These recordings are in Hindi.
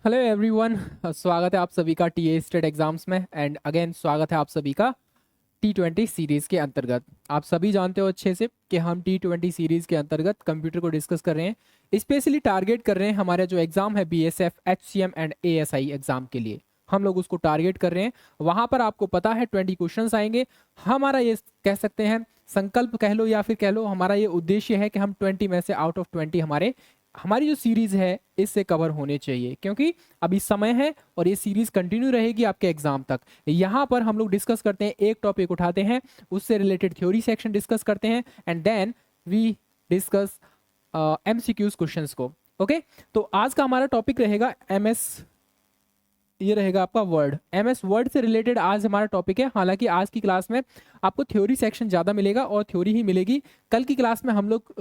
Hello everyone. स्वागत है आप सभी का टीए स्टेट एग्जाम्स में एंड अगेन स्वागत है आप सभी का T20 सीरीज़ के अंतर्गत। आप सभी जानते हो अच्छे से कि हम T20 सीरीज़ के अंतर्गत कंप्यूटर को डिस्कस कर रहे हैं, स्पेशली टारगेट कर रहे हैं हमारा जो एग्ज़ाम है BSF HCM and ASI exam के लिए हम लोग उसको टारगेट कर रहे हैं। वहाँ पर आपको पता है 20 क्वेश्चंस आएंगे। हमारा ये कह सकते हैं संकल्प कह लो या फिर कह लो हमारा ये उद्देश्य है कि हम 20 में से आउट ऑफ 20 हमारी जो सीरीज है इससे कवर होने चाहिए, क्योंकि अभी समय है और ये सीरीज कंटिन्यू रहेगी आपके एग्जाम तक। यहाँ पर हम लोग डिस्कस करते हैं, एक टॉपिक उठाते हैं, उससे रिलेटेड थ्योरी सेक्शन डिस्कस करते हैं and then we discuss MCQs questions को। ओके, तो आज का हमारा टॉपिक रहेगा MS, ये रहेगा आपका वर्ड। MS वर्ड से रिलेटेड आज हमारा टॉपिक है। हालांकि आज की क्लास में आपको थ्योरी सेक्शन ज़्यादा मिलेगा और थ्योरी ही मिलेगी। कल की क्लास में हम लोग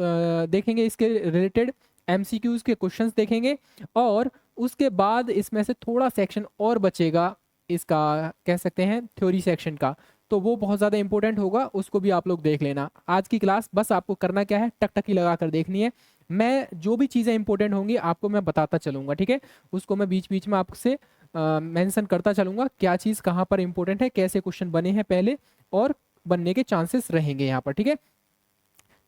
देखेंगे इसके रिलेटेड MCQs के क्वेश्चंस देखेंगे और उसके बाद इसमें से थोड़ा सेक्शन और बचेगा इसका, कह सकते हैं थ्योरी सेक्शन का, तो वो बहुत ज़्यादा इंपॉर्टेंट होगा, उसको भी आप लोग देख लेना। आज की क्लास बस आपको करना क्या है, टकटकी लगा कर देखनी है। मैं जो भी चीज़ें इंपॉर्टेंट होंगी आपको मैं बताता चलूँगा, ठीक है। उसको मैं बीच बीच में आपसे मेंशन करता चलूँगा, क्या चीज़ कहाँ पर इंपॉर्टेंट है, कैसे क्वेश्चन बने हैं पहले और बनने के चांसेस रहेंगे यहाँ पर, ठीक है।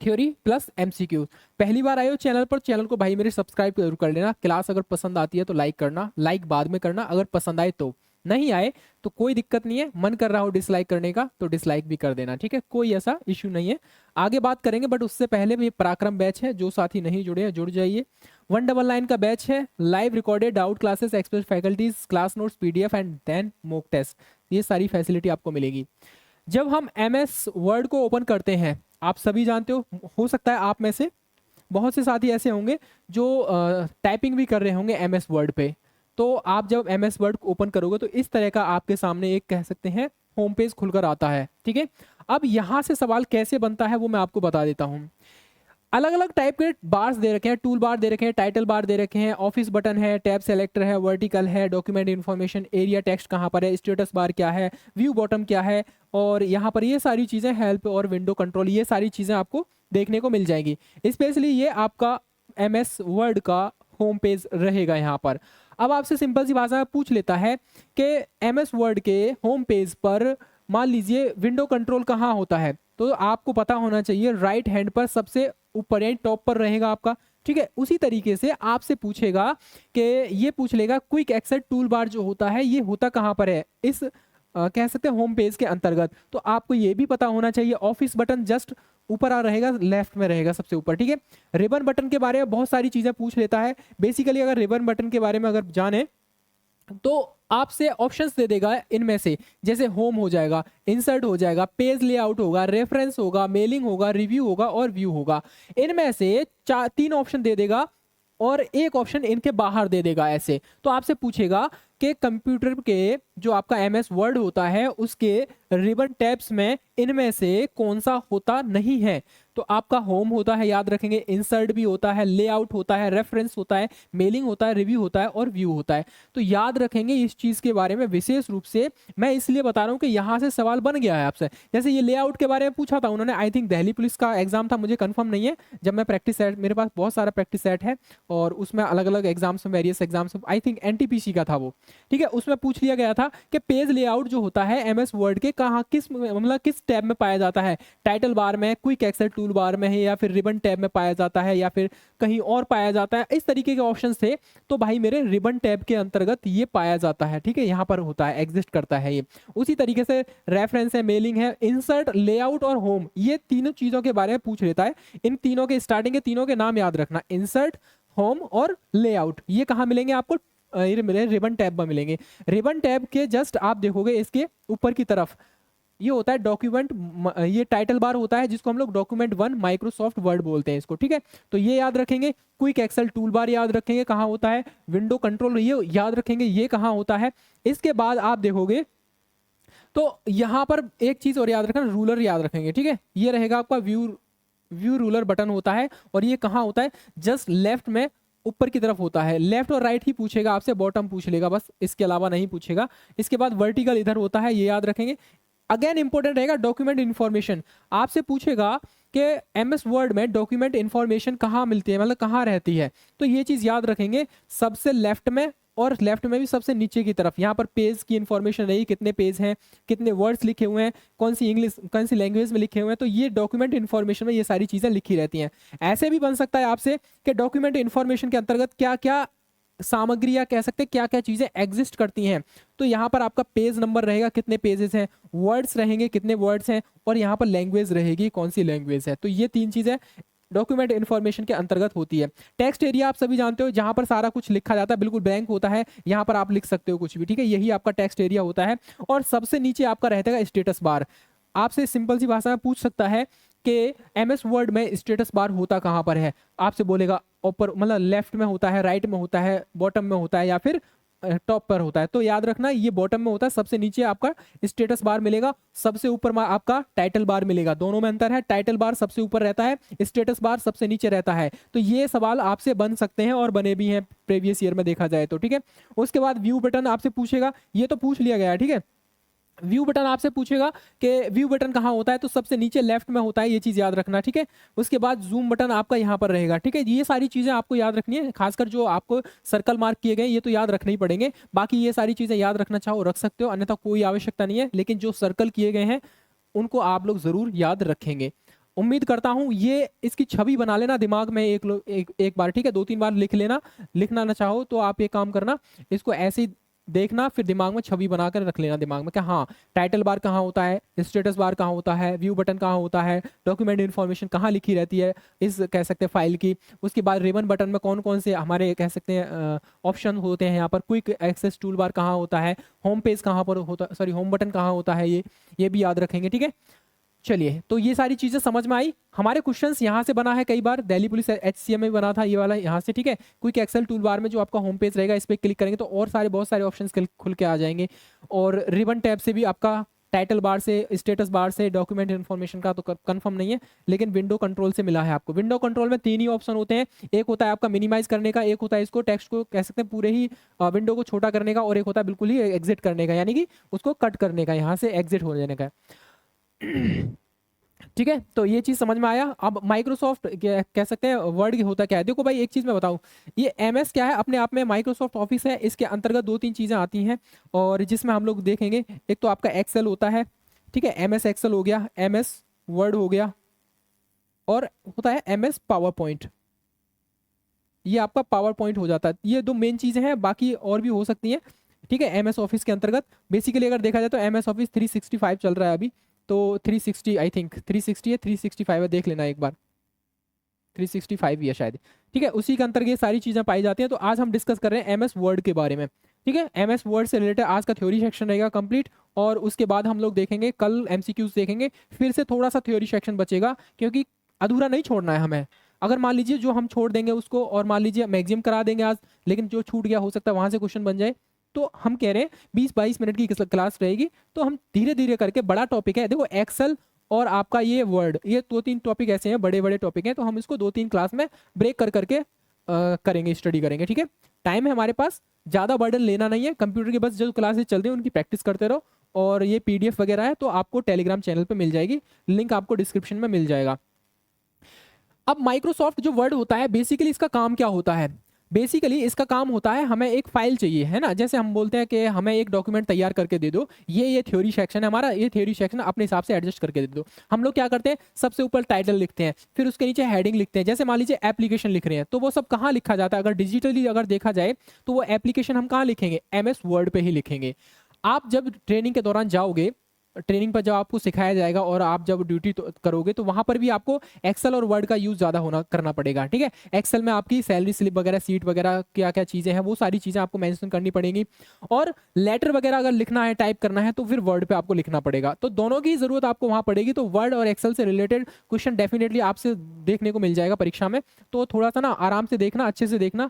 Theory plus MCQ। पहली बार आए हो चैनल पर, चैनल को भाई मेरे सब्सक्राइब जरूर कर लेना। क्लास अगर पसंद आती है तो लाइक करना, लाइक बाद में करना, अगर पसंद आए तो, नहीं आए तो कोई दिक्कत नहीं है, मन कर रहा हो डिसलाइक करने का तो डिसलाइक भी कर देना, ठीक है, कोई ऐसा इश्यू नहीं है। आगे बात करेंगे बट उससे पहले भी पराक्रम बैच है, जो साथी नहीं जुड़े हैं जुड़ जाइए। 199 का बैच है, live recorded doubt classes, expert faculties, class notes, PDF and then mock test, ये सारी फैसिलिटी आपको मिलेगी। जब हम MS वर्ड को ओपन करते हैं, आप सभी जानते हो सकता है आप में से बहुत से साथी ऐसे होंगे जो टाइपिंग भी कर रहे होंगे MS वर्ड पे। तो आप जब MS वर्ड ओपन करोगे तो इस तरह का आपके सामने एक, कह सकते हैं, होम पेज खुलकर आता है, ठीक है। अब यहाँ से सवाल कैसे बनता है वो मैं आपको बता देता हूँ। अलग अलग टाइप के बार्स दे रखे हैं, टूल बार दे रखे हैं, टाइटल बार दे रखे हैं, ऑफिस बटन है, टैब सेलेक्टर है, वर्टिकल है, डॉक्यूमेंट इन्फॉर्मेशन, एरिया टेक्स्ट कहाँ पर है, स्टेटस बार क्या है, व्यू बॉटम क्या है, और यहाँ पर ये सारी चीज़ें, हेल्प और विंडो कंट्रोल, ये सारी चीज़ें आपको देखने को मिल जाएगी। स्पेशली ये आपका MS वर्ड का होम पेज रहेगा यहाँ पर। अब आपसे सिंपल सी भाषा में पूछ लेता है कि MS वर्ड के होम पेज पर मान लीजिए विंडो कंट्रोल कहाँ होता है, तो आपको पता होना चाहिए राइट हैंड पर सबसे ऊपर एंड टॉप पर रहेगा आपका, ठीक है। उसी तरीके से आपसे पूछेगा कि ये पूछ लेगा क्विक एक्सेस टूल बार जो होता है ये होता कहाँ पर है, इस कह सकते हैं होम पेज के अंतर्गत। तो आपको ये भी पता होना चाहिए ऑफिस बटन जस्ट ऊपर आ रहेगा, लेफ्ट में रहेगा सबसे ऊपर, ठीक है। रिबन बटन के बारे में बहुत सारी चीजें पूछ लेता है। बेसिकली अगर रिबन बटन के बारे में अगर जाने तो आपसे ऑप्शंस दे देगा इनमें से, जैसे होम हो जाएगा, इंसर्ट हो जाएगा, पेज लेआउट होगा, रेफरेंस होगा, मेलिंग होगा, रिव्यू होगा और व्यू होगा। इनमें से तीन ऑप्शन दे देगा और एक ऑप्शन इनके बाहर दे देगा ऐसे। तो आपसे पूछेगा कि कंप्यूटर के जो आपका MS वर्ड होता है उसके रिबन टैब्स में इनमें से कौन सा होता नहीं है। तो आपका होम होता है, याद रखेंगे, इंसर्ट भी होता है, लेआउट होता है, रेफरेंस होता है, मेलिंग होता है, रिव्यू होता है और व्यू होता है। तो याद रखेंगे इस चीज के बारे में विशेष रूप से। मैं इसलिए बता रहा हूँ कि यहाँ से सवाल बन गया है आपसे। जैसे ये लेआउट के बारे में पूछा था उन्होंने, आई थिंक दिल्ली पुलिस का एग्जाम था, मुझे कंफर्म नहीं है। जब मैं प्रैक्टिस सेट, मेरे पास बहुत सारा प्रैक्टिस सेट है और उसमें अलग अलग एग्जाम्स में, various exams, I think NTPC का था वो, ठीक है। उसमें पूछ लिया गया था कि पेज लेआउट जो होता है MS वर्ड के कहाँ, किस मतलब किस टैब में पाया जाता है, टाइटल बार में, क्विक एक्सेस टूल बार में है, या फिर रिबन टैब में पाया जाता है, या फिर कहीं और पाया जाता है। इस तरीके के ऑप्शन थे। तो भाई मेरे रिबन टैब के अंतर्गत ये पाया जाता है, ठीक है, यहाँ पर होता है, एग्जिस्ट करता है ये। उसी तरीके से रेफरेंस है, मेलिंग है, इंसर्ट, लेआउट और होम, ये तीनों चीजों के बारे में पूछ लेता है। इन तीनों के स्टार्टिंग के तीनों के नाम याद रखना, इंसर्ट, होम और लेआउट। ये कहाँ मिलेंगे आपको, ये मिले रिबन टैब में मिलेंगे। रिबन टैब के जस्ट आप देखोगे इसके ऊपर की तरफ ये होता है डॉक्यूमेंट, ये टाइटल बार होता है जिसको हम लोग डॉक्यूमेंट 1 माइक्रोसॉफ्ट वर्ड बोलते हैं इसको, ठीक है। तो ये याद रखेंगे। क्विक एक्सेल टूल बार याद रखेंगे कहाँ होता है, विंडो कंट्रोल ये याद रखेंगे ये कहाँ होता है। इसके बाद आप देखोगे तो यहाँ पर एक चीज और याद रखना, रूलर याद रखेंगे, ठीक है। ये रहेगा आपका व्यू रूलर बटन होता है और ये कहाँ होता है, जस्ट लेफ्ट में ऊपर की तरफ होता है। लेफ्ट और राइट ही पूछेगा आपसे, बॉटम पूछ लेगा बस, इसके अलावा नहीं पूछेगा। इसके बाद वर्टिकल इधर होता है, ये याद रखेंगे। अगेन इंपॉर्टेंट रहेगा डॉक्यूमेंट इन्फॉर्मेशन, आपसे पूछेगा कि एमएस वर्ड में डॉक्यूमेंट इंफॉर्मेशन कहाँ मिलती है, मतलब कहाँ रहती है। तो ये चीज़ याद रखेंगे, सबसे लेफ्ट में और लेफ्ट में भी सबसे नीचे की तरफ यहाँ पर पेज की इंफॉर्मेशन रहेगी, कितने पेज हैं, कितने वर्ड्स लिखे हुए हैं, कौन सी इंग्लिश कौन सी लैंग्वेज में लिखे हुए हैं। तो ये डॉक्यूमेंट इंफॉर्मेशन में ये सारी चीज़ें लिखी रहती हैं। ऐसे भी बन सकता है आपसे कि डॉक्यूमेंट इंफॉर्मेशन के अंतर्गत क्या क्या सामग्री या कह सकते हैं क्या क्या चीज़ें एग्जिस्ट करती हैं। तो यहाँ पर आपका पेज नंबर रहेगा, कितने पेजेस हैं, वर्ड्स रहेंगे, कितने वर्ड्स हैं, और यहाँ पर लैंग्वेज रहेगी, कौन सी लैंग्वेज है। तो ये तीन चीज़ें डॉक्यूमेंट इन्फॉर्मेशन के अंतर्गत होती है। टेक्स्ट एरिया आप सभी जानते हो, जहां पर सारा कुछ लिखा जाता है, बिल्कुल ब्लैंक होता है, यहां पर आप लिख सकते हो कुछ भी, ठीक है, यही आपका टेक्स्ट एरिया होता है। और सबसे नीचे आपका रहता है स्टेटस बार। आपसे सिंपल सी भाषा में पूछ सकता है कि एमएस वर्ड में स्टेटस बार होता कहाँ पर है, आपसे बोलेगा ऊपर, मतलब लेफ्ट में होता है, राइट में होता है, बॉटम में होता है, या फिर टॉप पर होता है। तो याद रखना ये बॉटम में होता है, सबसे नीचे आपका स्टेटस बार मिलेगा, सबसे ऊपर आपका टाइटल बार मिलेगा। दोनों में अंतर है, टाइटल बार सबसे ऊपर रहता है, स्टेटस बार सबसे नीचे रहता है। तो ये सवाल आपसे बन सकते हैं और बने भी हैं प्रीवियस ईयर में देखा जाए तो, ठीक है। उसके बाद व्यू बटन आपसे पूछेगा, ये तो पूछ लिया गया है, ठीक है। व्यू बटन आपसे पूछेगा कि व्यू बटन कहाँ होता है, तो सबसे नीचे लेफ्ट में होता है, ये चीज़ याद रखना, ठीक है। उसके बाद जूम बटन आपका यहाँ पर रहेगा, ठीक है। ये सारी चीज़ें आपको याद रखनी है, खासकर जो आपको सर्कल मार्क किए गए ये तो याद रखने ही पड़ेंगे। बाकी ये सारी चीज़ें याद रखना चाहो रख सकते हो, अन्यथा कोई आवश्यकता नहीं है, लेकिन जो सर्कल किए गए हैं उनको आप लोग ज़रूर याद रखेंगे। उम्मीद करता हूँ ये इसकी छवि बना लेना दिमाग में एक बार, ठीक है, 2-3 बार लिख लेना। लिखना ना चाहो तो आप ये काम करना, इसको ऐसे ही देखना, फिर दिमाग में छवि बनाकर रख लेना दिमाग में कि हाँ टाइटल बार कहाँ होता है, स्टेटस बार कहाँ होता है, व्यू बटन कहाँ होता है, डॉक्यूमेंट इन्फॉर्मेशन कहाँ लिखी रहती है इस कह सकते हैं फाइल की। उसके बाद रिबन बटन में कौन कौन से हमारे कह सकते हैं ऑप्शन होते हैं, यहाँ पर क्विक एक्सेस टूल बार कहाँ होता है, होम पेज कहाँ पर होता, सॉरी होम बटन कहाँ होता है, ये भी याद रखेंगे, ठीक है। चलिए, तो ये सारी चीजें समझ में आई। हमारे क्वेश्चंस यहाँ से बना है कई बार, दिल्ली पुलिस HCM में बना था ये वाला यहाँ से, ठीक है। क्विक एक्सेल टूल बार में जो आपका होम पेज रहेगा इस पर क्लिक करेंगे तो और सारे बहुत सारे ऑप्शंस खुल के आ जाएंगे। और रिबन टैब से भी आपका टाइटल बार से, स्टेटस बार से, डॉक्यूमेंट इन्फॉर्मेशन का तो कंफर्म नहीं है, लेकिन विंडो कंट्रोल से मिला है आपको। विंडो कंट्रोल में 3 ही ऑप्शन होते हैं, एक होता है आपका मिनिमाइज करने का, एक होता है इसको टेक्स्ट को कह सकते हैं पूरे ही विंडो को छोटा करने का, और एक होता है बिल्कुल ही एग्जिट करने का, यानी कि उसको कट करने का, यहाँ से एग्जिट हो जाने का। ठीक है, तो ये चीज समझ में आया। अब माइक्रोसॉफ्ट कह सकते हैं वर्ड होता क्या है। देखो भाई एक चीज मैं बताऊं, ये एमएस क्या है, अपने आप में माइक्रोसॉफ्ट ऑफिस है, इसके अंतर्गत 2-3 चीजें आती हैं और जिसमें हम लोग देखेंगे। एक तो आपका एक्सेल होता है, ठीक है, एमएस एक्सेल हो गया, एमएस वर्ड हो गया, और होता है एमएस पावर पॉइंट, ये आपका पावर पॉइंट हो जाता है। ये 2 मेन चीजें हैं, बाकी और भी हो सकती हैं, ठीक है। एमएस ऑफिस के अंतर्गत बेसिकली अगर देखा जाए तो एमएस ऑफिस 365 चल रहा है अभी, तो 360 आई थिंक 360 है, 365 है, देख लेना एक बार, 365 ही है शायद, ठीक है। उसी के अंतर्गत ये सारी चीज़ें पाई जाती हैं। तो आज हम डिस्कस कर रहे हैं एमएस वर्ड के बारे में, ठीक है। एमएस वर्ड से रिलेटेड आज का थ्योरी सेक्शन रहेगा कंप्लीट, और उसके बाद हम लोग देखेंगे कल एमसीक्यूज देखेंगे, फिर से थोड़ा सा थ्योरी सेक्शन बचेगा, क्योंकि अधूरा नहीं छोड़ना है हमें। अगर मान लीजिए जो हम छोड़ देंगे उसको, और मान लीजिए मैक्सिमम करा देंगे आज, लेकिन जो छूट गया हो सकता है वहां से क्वेश्चन बन जाए, तो हम कह रहे हैं 20-22 मिनट की क्लास रहेगी, तो हम धीरे धीरे करके, बड़ा टॉपिक है देखो एक्सेल और आपका ये वर्ड, ये 2-3 टॉपिक ऐसे हैं, बड़े बड़े टॉपिक हैं, तो हम इसको 2-3 क्लास में ब्रेक कर करके करेंगे, स्टडी करेंगे, ठीक है। टाइम है हमारे पास, ज़्यादा बर्डन लेना नहीं है, कंप्यूटर की बस जो क्लासेस चल रही हैं उनकी प्रैक्टिस करते रहो। और ये PDF वगैरह है तो आपको टेलीग्राम चैनल पर मिल जाएगी, लिंक आपको डिस्क्रिप्शन में मिल जाएगा। अब माइक्रोसॉफ्ट जो वर्ड होता है, बेसिकली इसका काम क्या होता है, बेसिकली इसका काम होता है, हमें एक फाइल चाहिए है ना, जैसे हम बोलते हैं कि हमें एक डॉक्यूमेंट तैयार करके दे दो, ये थ्योरी सेक्शन है हमारा, ये थ्योरी सेक्शन अपने हिसाब से एडजस्ट करके दे दो। हम लोग क्या करते हैं, सबसे ऊपर टाइटल लिखते हैं, फिर उसके नीचे हेडिंग लिखते हैं। जैसे मान लीजिए एप्लीकेशन लिख रहे हैं, तो वो सब कहाँ लिखा जाता है, अगर डिजिटली अगर देखा जाए तो वो एप्लीकेशन हम कहाँ लिखेंगे, एमएस वर्ड पे ही लिखेंगे। आप जब ट्रेनिंग के दौरान जाओगे, ट्रेनिंग पर जब आपको सिखाया जाएगा और आप जब ड्यूटी करोगे, तो वहां पर भी आपको एक्सेल और वर्ड का यूज ज़्यादा करना पड़ेगा, ठीक है। एक्सेल में आपकी सैलरी स्लिप वगैरह, सीट वगैरह, क्या क्या चीज़ें हैं, वो सारी चीज़ें आपको मेंशन करनी पड़ेंगी। और लेटर वगैरह अगर लिखना है, टाइप करना है, तो फिर वर्ड पे आपको लिखना पड़ेगा। तो दोनों की ज़रूरत आपको वहाँ पड़ेगी। तो वर्ड और एक्सेल से रिलेटेड क्वेश्चन डेफिनेटली आपसे देखने को मिल जाएगा परीक्षा में, तो थोड़ा सा ना आराम से देखना, अच्छे से देखना।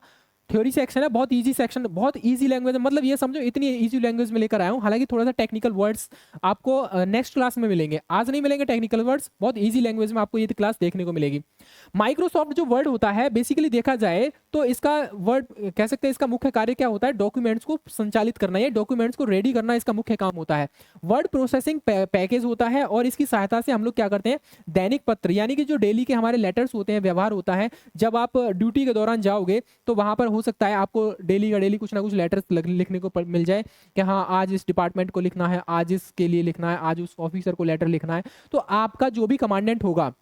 थ्योरी सेक्शन है, बहुत इजी सेक्शन, बहुत इजी लैंग्वेज है, मतलब ये समझो इतनी इजी लैंग्वेज में लेकर आया हूँ। हालांकि थोड़ा सा टेक्निकल वर्ड्स आपको नेक्स्ट क्लास में मिलेंगे, आज नहीं मिलेंगे टेक्निकल वर्ड्स, बहुत इजी लैंग्वेज में आपको ये क्लास देखने को मिलेगी। माइक्रोसॉफ्ट जो वर्ड होता है, बेसिकली देखा जाए तो इसका वर्ड कह सकते हैं इसका मुख्य कार्य क्या होता है, डॉक्यूमेंट्स को संचालित करना, ये डॉक्यूमेंट्स को रेडी करना इसका मुख्य काम होता है। वर्ड प्रोसेसिंग पैकेज होता है और इसकी सहायता से हम लोग क्या करते हैं, दैनिक पत्र यानी कि जो डेली के हमारे लेटर्स होते हैं, व्यवहार होता है, जब आप ड्यूटी के दौरान जाओगे तो वहां पर हो सकता है आपको डेली का डेली कुछ ना कुछ लेटर्स लिखने को मिल जाए कि हाँ आज इस डिपार्टमेंट को लिखना है, आज इसके लिए लिखना है, आज उस ऑफिसर को लेटर लिखना है। तो आपका जो भी कमांडेंट होगा,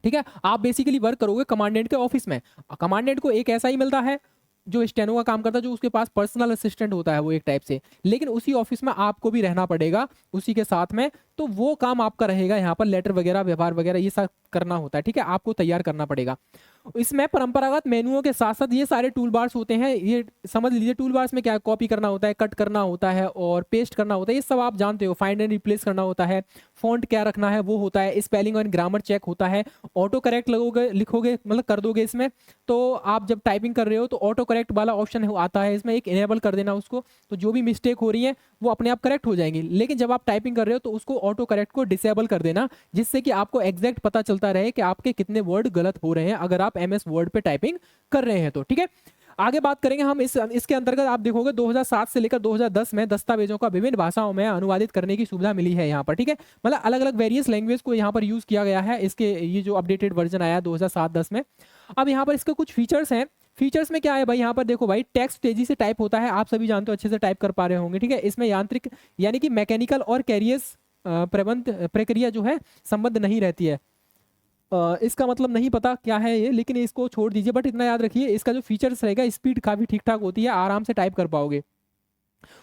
ठीक है, आप बेसिकली वर्क करोगे कमांडेंट के ऑफिस में। कमांडेंट को एक ऐसा ही मिलता है जो स्टेनो का काम करता है, जो उसके पास पर्सनल असिस्टेंट होता है वो एक टाइप से, लेकिन उसी ऑफिस में आपको भी रहना पड़ेगा उसी के साथ में। तो वो काम आपका रहेगा, यहाँ पर लेटर वगैरह, व्यवहार वगैरह ये सब करना होता है, ठीक है, आपको तैयार करना पड़ेगा। इसमें परंपरागत मेनुओं के साथ साथ ये सारे टूल बार्स होते हैं, ये समझ लीजिए टूल बार्स में क्या, कॉपी करना होता है, कट करना होता है और पेस्ट करना होता है, ये सब आप जानते हो। फाइंड एंड रिप्लेस करना होता है, फॉन्ट क्या रखना है वो होता है, स्पेलिंग और ग्रामर चेक होता है, ऑटो करेक्ट लगोगे, लिखोगे मतलब कर दोगे इसमें, तो आप जब टाइपिंग कर रहे हो तो ऑटो करेक्ट वाला ऑप्शन आता है इसमें, एक इनेबल कर देना उसको, तो जो भी मिस्टेक हो रही है वो अपने आप करेक्ट हो जाएंगी। लेकिन जब आप टाइपिंग कर रहे हो तो उसको ऑटो करेक्ट को डिसेबल कर देना, जिससे कि आपको एग्जैक्ट पता चलता रहे कि आपके कितने वर्ड गलत हो रहे हैं अगर आप एमएस वर्ड पे टाइपिंग कर रहे हैं तो, ठीक है। आगे बात करेंगे हम इसके अंतर्गत आप देखोगे 2007 से लेकर 2010 में दस्तावेजों का विभिन्न भाषाओं में अनुवादित करने की सुविधा मिली है यहाँ पर, ठीक है, मतलब अलग अलग वेरियस लैंग्वेज को यहाँ पर यूज किया गया है इसके, ये जो अपडेटेड वर्जन आया 2007-10 में। अब यहाँ पर इसके कुछ फीचर्स हैं। फीचर्स में क्या है भाई, यहाँ पर देखो भाई, टेक्स्ट तेजी से टाइप होता है, आप सभी जानते हो, अच्छे से टाइप कर पा रहे होंगे, ठीक है। इसमें यांत्रिक यानी कि मैकेनिकल और कैरियस प्रक्रिया जो है संबद्ध नहीं रहती है। इसका मतलब नहीं पता क्या है ये, लेकिन इसको छोड़ दीजिए, बट इतना याद रखिए इसका जो फीचर्स रहेगा, स्पीड काफी ठीक ठाक होती है, आराम से टाइप कर पाओगे।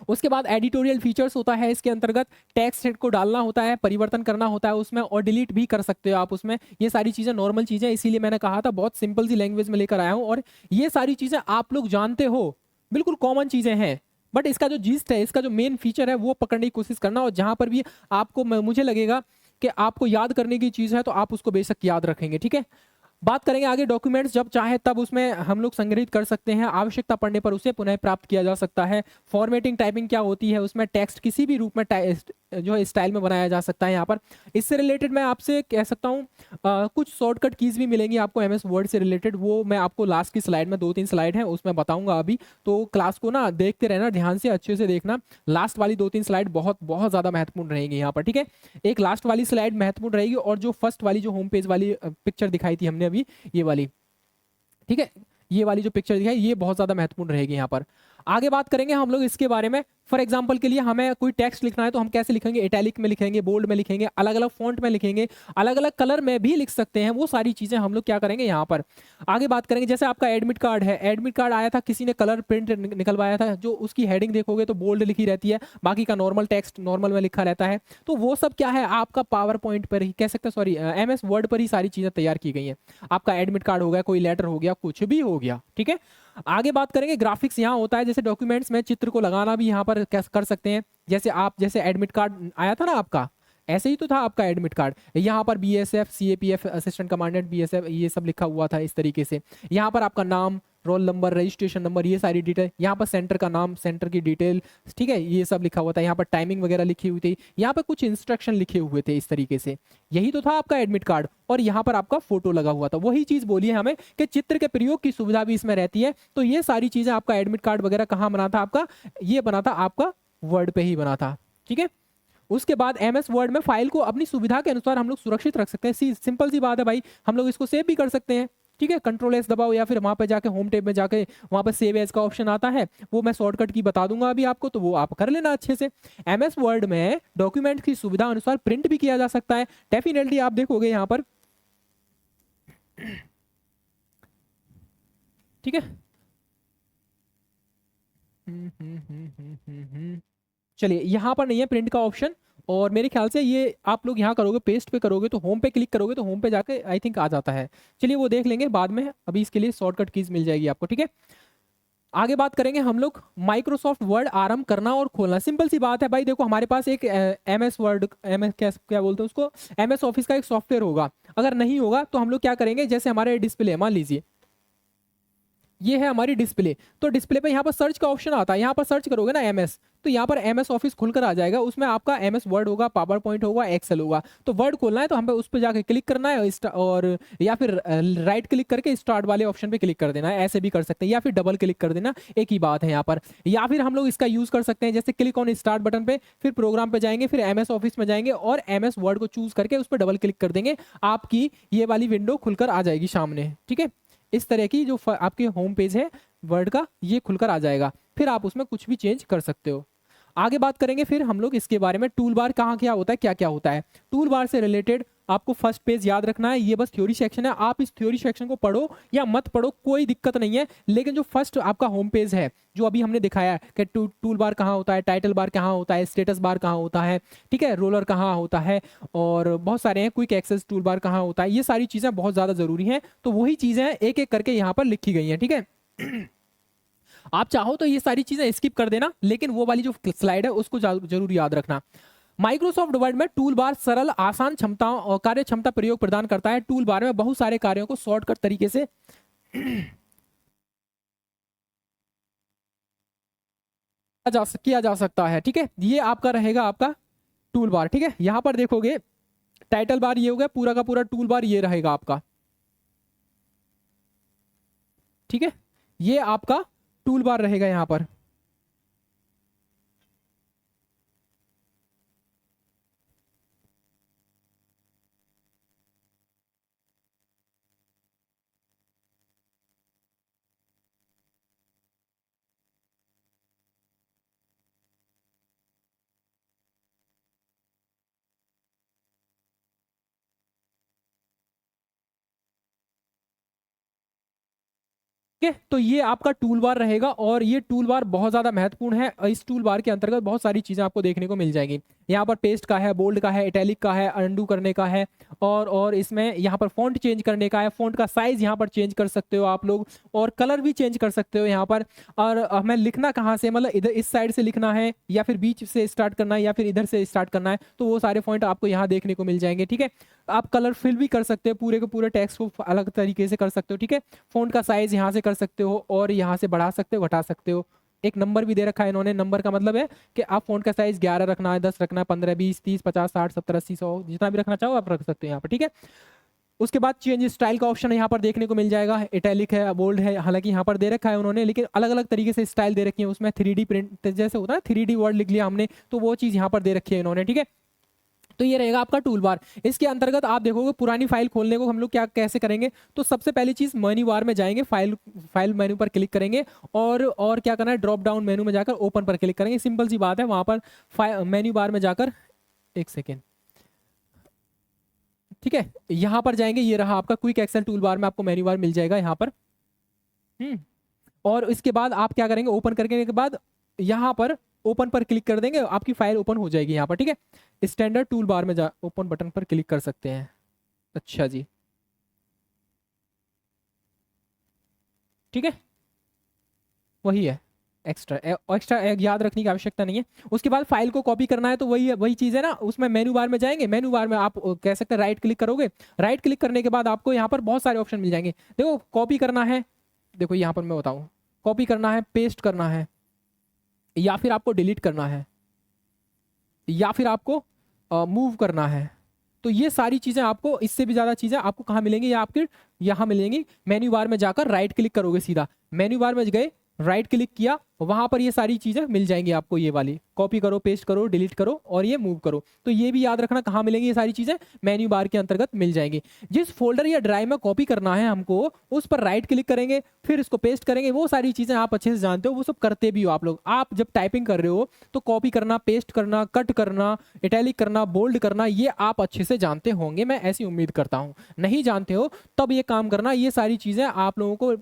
उसके बाद एडिटोरियल फीचर्स होता है इसके अंतर्गत, टेक्स्ट हेड को डालना होता है, परिवर्तन करना होता है उसमें, और डिलीट भी कर सकते हो आप उसमें। ये सारी चीजें नॉर्मल चीजें, इसीलिए मैंने कहा था बहुत सिंपल सी लैंग्वेज में लेकर आया हूं, और ये सारी चीजें आप लोग जानते हो, बिल्कुल कॉमन चीजें हैं, बट इसका जो जीस्ट है, इसका जो मेन फीचर है वो पकड़ने की कोशिश करना, और जहां पर भी आपको मुझे लगेगा कि आपको याद करने की चीज है तो आप उसको बेशक याद रखेंगे, ठीक है। बात करेंगे आगे, डॉक्यूमेंट्स जब चाहे तब उसमें हम लोग संग्रहित कर सकते हैं, आवश्यकता पड़ने पर उसे पुनः प्राप्त किया जा सकता है। फॉर्मेटिंग टाइपिंग क्या होती है, उसमें टेक्स्ट किसी भी रूप में जो है स्टाइल में बनाया जा सकता है यहाँ पर। इससे रिलेटेड मैं आपसे कह सकता हूँ कुछ शॉर्टकट कीज भी मिलेंगी आपको एमएस वर्ड से रिलेटेड, वो मैं आपको लास्ट की स्लाइड में 2-3 स्लाइड है उसमें बताऊंगा अभी, तो क्लास को ना देखते रहना, ध्यान से अच्छे से देखना। लास्ट वाली 2-3 स्लाइड बहुत बहुत ज़्यादा महत्वपूर्ण रहेगी यहाँ पर, ठीक है। एक लास्ट वाली स्लाइड महत्वपूर्ण रहेगी, और जो फर्स्ट वाली जो होम पेज वाली पिक्चर दिखाई थी हमने अभी, ये वाली, ठीक है, ये वाली जो पिक्चर दिखाई ये बहुत ज्यादा महत्वपूर्ण रहेगी यहाँ पर। आगे बात करेंगे हम लोग इसके बारे में। फॉर एग्जांपल के लिए हमें कोई टेक्स्ट लिखना है तो हम कैसे लिखेंगे, इटैलिक में लिखेंगे, बोल्ड में लिखेंगे, अलग अलग फॉन्ट में लिखेंगे, अलग अलग कलर में भी लिख सकते हैं, वो सारी चीजें हम लोग क्या करेंगे यहाँ पर। आगे बात करेंगे, जैसे आपका एडमिट कार्ड है, एडमिट कार्ड आया था, किसी ने कलर प्रिंट निकलवाया था, जो उसकी हेडिंग देखोगे तो बोल्ड लिखी रहती है, बाकी का नॉर्मल टेक्स्ट नॉर्मल में लिखा रहता है, तो वो सब क्या है आपका पावर पॉइंट पर ही कह सकते हैं, सॉरी एमएस वर्ड पर ही सारी चीजें तैयार की गई हैं। आपका एडमिट कार्ड हो गया, कोई लेटर हो गया, कुछ भी हो गया, ठीक है। आगे बात करेंगे ग्राफिक्स, यहाँ होता है जैसे डॉक्यूमेंट्स में चित्र को लगाना भी यहाँ पर कर सकते हैं, जैसे एडमिट कार्ड आया था ना आपका, ऐसे ही तो था आपका एडमिट कार्ड, यहाँ पर BSF, CAPF, assistant commandant BSF, ये सब लिखा हुआ था इस तरीके से। यहाँ पर आपका नाम, रोल नंबर, रजिस्ट्रेशन नंबर, ये सारी डिटेल, यहाँ पर सेंटर का नाम, सेंटर की डिटेल, ठीक है, ये सब लिखा हुआ था। यहाँ पर टाइमिंग वगैरह लिखी हुई थी, यहाँ पर कुछ इंस्ट्रक्शन लिखे हुए थे इस तरीके से, यही तो था आपका एडमिट कार्ड। और यहाँ पर आपका फोटो लगा हुआ था, वही चीज बोली है हमें कि चित्र के प्रयोग की सुविधा भी इसमें रहती है। तो ये सारी चीजें आपका एडमिट कार्ड वगैरह कहाँ बना था आपका, ये बना था आपका वर्ड पे ही बना था, ठीक है। उसके बाद एमएस वर्ड में फाइल को अपनी सुविधा के अनुसार हम लोग सुरक्षित रख सकते हैं, सिंपल सी बात है भाई, हम लोग इसको सेव भी कर सकते हैं, ठीक है। कंट्रोल एस दबाओ या फिर वहां पे जाके होम टैब में जाके वहां पे सेव एज का ऑप्शन आता है, वो मैं शॉर्टकट की बता दूंगा अभी आपको, तो वो आप कर लेना अच्छे से। एमएस वर्ड में डॉक्यूमेंट की सुविधा अनुसार प्रिंट भी किया जा सकता है, डेफिनेटली आप देखोगे यहाँ पर, ठीक है। चलिए, यहाँ पर नहीं है प्रिंट का ऑप्शन, और मेरे ख्याल से ये आप लोग यहाँ करोगे, पेस्ट पे करोगे तो होम पे क्लिक करोगे तो होम पे जाके आई थिंक आ जाता है। चलिए वो देख लेंगे बाद में, अभी इसके लिए शॉर्टकट कीज मिल जाएगी आपको, ठीक है। आगे बात करेंगे हम लोग माइक्रोसॉफ्ट वर्ड आरंभ करना और खोलना। सिंपल सी बात है भाई, देखो हमारे पास एक एमएस वर्ड, एमएस क्या बोलते हैं उसको, एमएस ऑफिस का एक सॉफ्टवेयर होगा, अगर नहीं होगा तो हम लोग क्या करेंगे, जैसे हमारे डिस्प्ले मान लीजिए ये है हमारी डिस्प्ले। तो डिस्प्ले पे यहाँ पर सर्च का ऑप्शन आता है, यहाँ पर सर्च करोगे ना MS, तो यहाँ पर MS ऑफिस खुलकर आ जाएगा। उसमें आपका MS वर्ड होगा, पावर पॉइंट होगा, एक्सेल होगा। तो वर्ड खोलना है तो हमें उस पर जाकर क्लिक करना है और या फिर राइट क्लिक करके स्टार्ट वाले ऑप्शन पे क्लिक कर देना है, ऐसे भी कर सकते हैं, या फिर डबल क्लिक कर देना, एक ही बात है यहाँ पर। या फिर हम लोग इसका यूज कर सकते हैं, जैसे क्लिक ऑन स्टार्ट बटन पे, फिर प्रोग्राम पे जाएंगे, फिर MS ऑफिस में जाएंगे और MS वर्ड को चूज करके उस पर डबल क्लिक कर देंगे, आपकी ये वाली विंडो खुलकर आ जाएगी सामने। ठीक है, इस तरह की जो आपके होम पेज है वर्ड का, ये खुलकर आ जाएगा। फिर आप उसमें कुछ भी चेंज कर सकते हो। आगे बात करेंगे फिर हम लोग इसके बारे में, टूल बार कहाँ क्या होता है, क्या क्या होता है। टूल बार से रिलेटेड आपको फर्स्ट पेज याद रखना है, ये बस थ्योरी सेक्शन है। आप इस थ्योरी सेक्शन को पढ़ो या मत पढ़ो कोई दिक्कत नहीं है, लेकिन जो फर्स्ट आपका होम पेज है, जो अभी हमने दिखाया कि टूल बार कहाँ होता है, टाइटल बार कहाँ होता है, स्टेटस बार कहाँ होता है, ठीक है, रोलर कहाँ होता है, और बहुत सारे हैं, क्विक एक्सेस टूल बार कहाँ होता है, ये सारी चीज़ें बहुत ज़्यादा ज़रूरी हैं। तो वही चीज़ें एक एक करके यहाँ पर लिखी गई हैं। ठीक है, आप चाहो तो ये सारी चीजें स्किप कर देना, लेकिन वो वाली जो स्लाइड है उसको जरूर याद रखना। माइक्रोसॉफ्ट वर्ड में टूल बार सरल आसान क्षमताओं और कार्य क्षमता प्रयोग प्रदान करता है। टूल बार में बहुत सारे कार्यों को शॉर्टकट तरीके से किया जा सकता है। ठीक है, ये आपका रहेगा आपका टूल बार। ठीक है, यहां पर देखोगे टाइटल बार ये हो गया, पूरा का पूरा टूल बार ये रहेगा आपका। ठीक है, ये आपका टूल बार रहेगा यहां पर। ठीक है, तो ये आपका टूल बार रहेगा और ये टूल बार बहुत ज़्यादा महत्वपूर्ण है। इस टूल बार के अंतर्गत बहुत सारी चीज़ें आपको देखने को मिल जाएंगी। यहाँ पर पेस्ट का है, बोल्ड का है, इटैलिक का है, अनडू करने का है, और इसमें यहाँ पर फॉन्ट चेंज करने का है। फॉन्ट का साइज यहाँ पर चेंज कर सकते हो आप लोग, और कलर भी चेंज कर सकते हो यहाँ पर। और हमें लिखना कहाँ से, मतलब इधर इस साइड से लिखना है या फिर बीच से स्टार्ट करना है या फिर इधर से स्टार्ट करना है, तो वो सारे पॉइंट आपको यहाँ देखने को मिल जाएंगे। ठीक है, आप कलर फिल भी कर सकते हो, पूरे के पूरे टेक्स्ट को अलग तरीके से कर सकते हो। ठीक है, फ़ॉन्ट का साइज यहाँ से कर सकते हो और यहाँ से बढ़ा सकते हो, घटा सकते हो। एक नंबर भी दे रखा है इन्होंने, नंबर का मतलब है कि आप फ़ॉन्ट का साइज 11 रखना है, 10 रखना है, 15, 20, 30, 50, 60, 70, 80, 100, जितना भी रखना चाहो आप रख सकते हो यहाँ पर। ठीक है, उसके बाद चेंज स्टाइल का ऑप्शन यहाँ पर देखने को मिल जाएगा। इटैलिक है, बोल्ड है, हालांकि यहाँ पर दे रखा है उन्होंने, लेकिन अलग अलग तरीके से स्टाइल दे रखी है उसमें। 3D प्रिंट जैसे होता है, 3D वर्ड लिख लिया हमने, तो वो चीज़ यहाँ पर दे रखी है इन्होंने। ठीक है, तो ये रहेगा आपका टूल बार। इसके अंतर्गत आप देखोगे पुरानी फाइल खोलने को हम लोग क्या कैसे करेंगे, तो सबसे पहली चीज मेन्यू बार में जाएंगे, फाइल मेन्यू पर क्लिक करेंगे, और क्या करना है, ड्रॉप डाउन मेन्यू में जाकर ओपन पर क्लिक करेंगे। सिंपल सी बात है, वहां पर मेन्यू बार में जाकर, एक सेकेंड, ठीक है, यहां पर जाएंगे, ये रहा आपका क्विक एक्सेल टूल बार में आपको मेन्यू बार मिल जाएगा यहाँ पर। और इसके बाद आप क्या करेंगे, ओपन करने के बाद यहाँ पर ओपन पर क्लिक कर देंगे, आपकी फाइल ओपन हो जाएगी यहाँ पर। ठीक है, स्टैंडर्ड टूल बार में जा ओपन बटन पर क्लिक कर सकते हैं। अच्छा जी, ठीक है, वही है, एक्स्ट्रा याद रखने की आवश्यकता नहीं है। उसके बाद फाइल को कॉपी करना है, तो वही चीज़ है ना, उसमें मेनू बार में जाएंगे, मेनू बार में आप कह सकते हैं राइट क्लिक करोगे। राइट क्लिक करने के बाद आपको यहाँ पर बहुत सारे ऑप्शन मिल जाएंगे। देखो कॉपी करना है, देखो यहाँ पर मैं बताऊँ, कॉपी करना है, पेस्ट करना है, या फिर आपको डिलीट करना है, या फिर आपको मूव करना है। तो ये सारी चीज़ें आपको, इससे भी ज़्यादा चीज़ें आपको कहाँ मिलेंगी, या आपके यहाँ मिलेंगी। मेन्यू बार में जाकर राइट क्लिक करोगे, सीधा मेन्यू बार में गए, राइट क्लिक किया, वहां पर ये सारी चीजें मिल जाएंगी आपको। ये वाली कॉपी करो, पेस्ट करो, डिलीट करो और ये मूव करो। तो ये भी याद रखना कहाँ मिलेंगी ये सारी चीजें, मेन्यू बार के अंतर्गत मिल जाएंगी। जिस फोल्डर या ड्राइव में कॉपी करना है हमको, उस पर राइट क्लिक करेंगे, फिर इसको पेस्ट करेंगे। वो सारी चीजें आप अच्छे से जानते हो, वो सब करते भी हो आप लोग। आप जब टाइपिंग कर रहे हो तो कॉपी करना, पेस्ट करना, कट करना, इटैलिक करना, बोल्ड करना, ये आप अच्छे से जानते होंगे, मैं ऐसी उम्मीद करता हूँ। नहीं जानते हो तब ये काम करना, ये सारी चीजें आप लोगों को